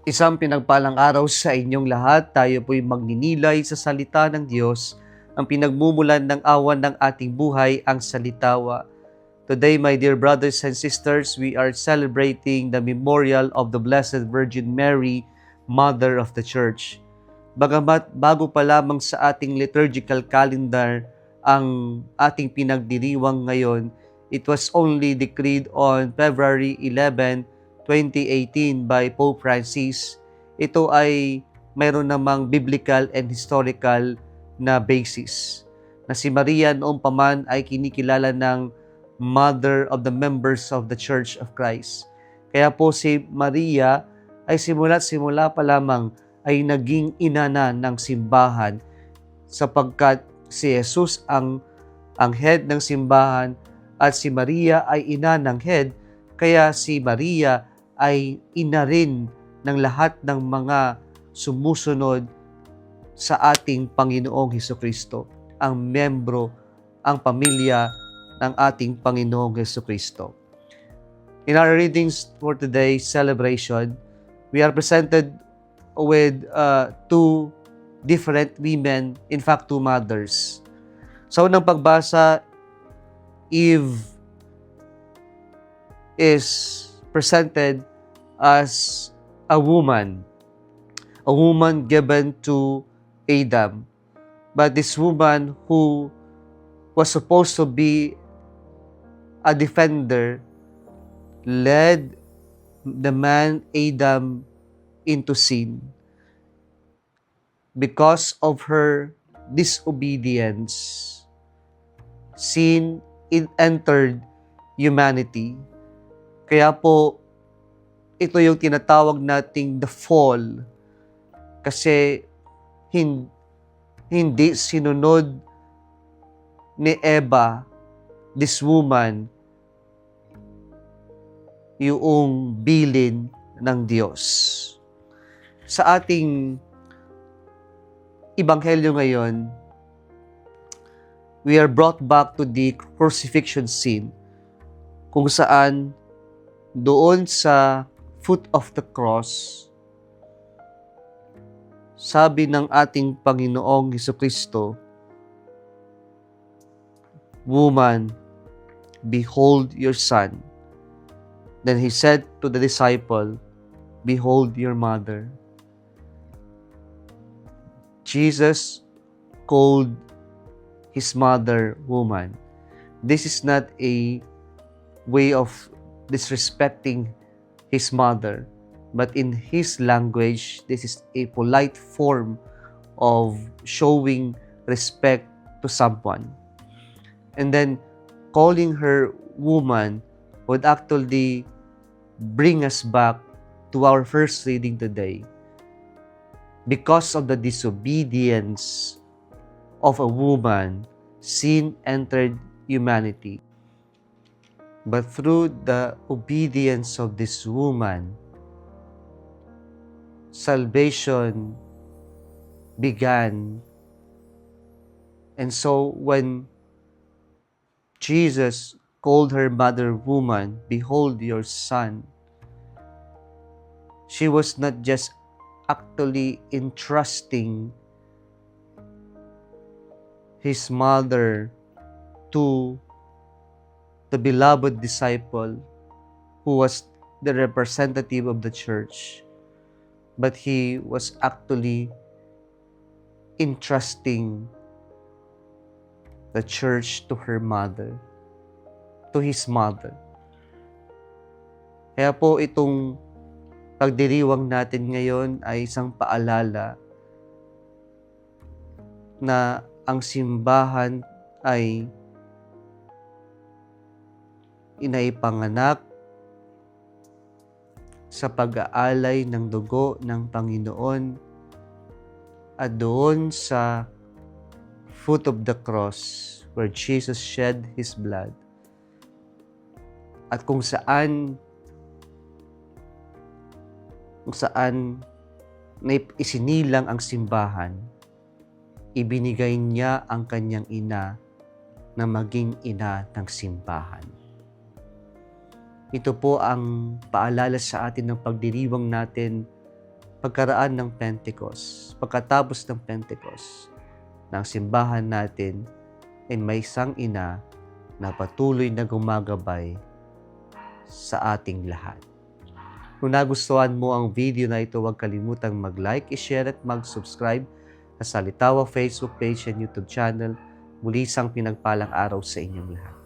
Isang pinagpalang araw sa inyong lahat. Tayo po'y magninilay sa salita ng Diyos, ang pinagmumulan ng awan ng ating buhay, ang salitawa. Today, my dear brothers and sisters, we are celebrating the memorial of the Blessed Virgin Mary, Mother of the Church. Bagamat bago pa lamang sa ating liturgical calendar ang ating pinagdiriwang ngayon, it was only decreed on February 11, 2018 by Pope Francis. Ito ay mayroon namang biblical and historical na basis. Na si Maria noong paman ay kinikilala ng Mother of the members of the Church of Christ. Kaya po si Maria ay simula pa lamang ay naging ina na ng simbahan sapagkat si Jesus ang head ng simbahan at si Maria ay ina ng head, kaya si Maria ay ina rin ng lahat ng mga sumusunod sa ating Panginoong Hesukristo, ang membro, ang pamilya ng ating Panginoong Hesukristo. In our readings for today's celebration, we are presented with two different women, in fact, two mothers. Sa unang pagbasa, Eve is presented as a woman given to Adam. But this woman who was supposed to be a defender led the man Adam into sin. Because of her disobedience, sin entered humanity. Kaya po, ito yung tinatawag nating the fall. Kasi hindi sinunod ni Eva, this woman, yung bilin ng Diyos. Sa ating Ebanghelyo ngayon, we are brought back to the crucifixion scene kung saan doon sa foot of the cross, sabi ng ating Panginoong Hesukristo, "Woman, behold your son." Then he said to the disciple, "Behold your mother." Jesus called his mother woman. This is not a way of disrespecting his mother, but in his language, this is a polite form of showing respect to someone. And then calling her woman would actually bring us back to our first reading today. Because of the disobedience of a woman, sin entered humanity. But through the obedience of this woman, salvation began. And so when Jesus called her mother woman, "Behold your son," she was not just actually entrusting his mother to the beloved disciple who was the representative of the church, but he was actually entrusting the church to her mother, to his mother. Kaya po itong pagdiriwang natin ngayon ay isang paalala na ang simbahan ay inaipanganak sa pag-aalay ng dugo ng Panginoon at doon sa foot of the cross where Jesus shed His blood. At kung saan isinilang ang simbahan, ibinigay niya ang kanyang ina na maging ina ng simbahan. Ito po ang paalala sa atin ng pagdiriwang natin pagkaraan ng Pentecost, pagkatapos ng Pentecost, na ang simbahan natin ay may isang ina na patuloy na gumagabay sa ating lahat. Kung nagustuhan mo ang video na ito, huwag kalimutang mag-like, i-share at mag-subscribe sa Salitawa Facebook page and YouTube channel. Muli isang pinagpalang araw sa inyong lahat.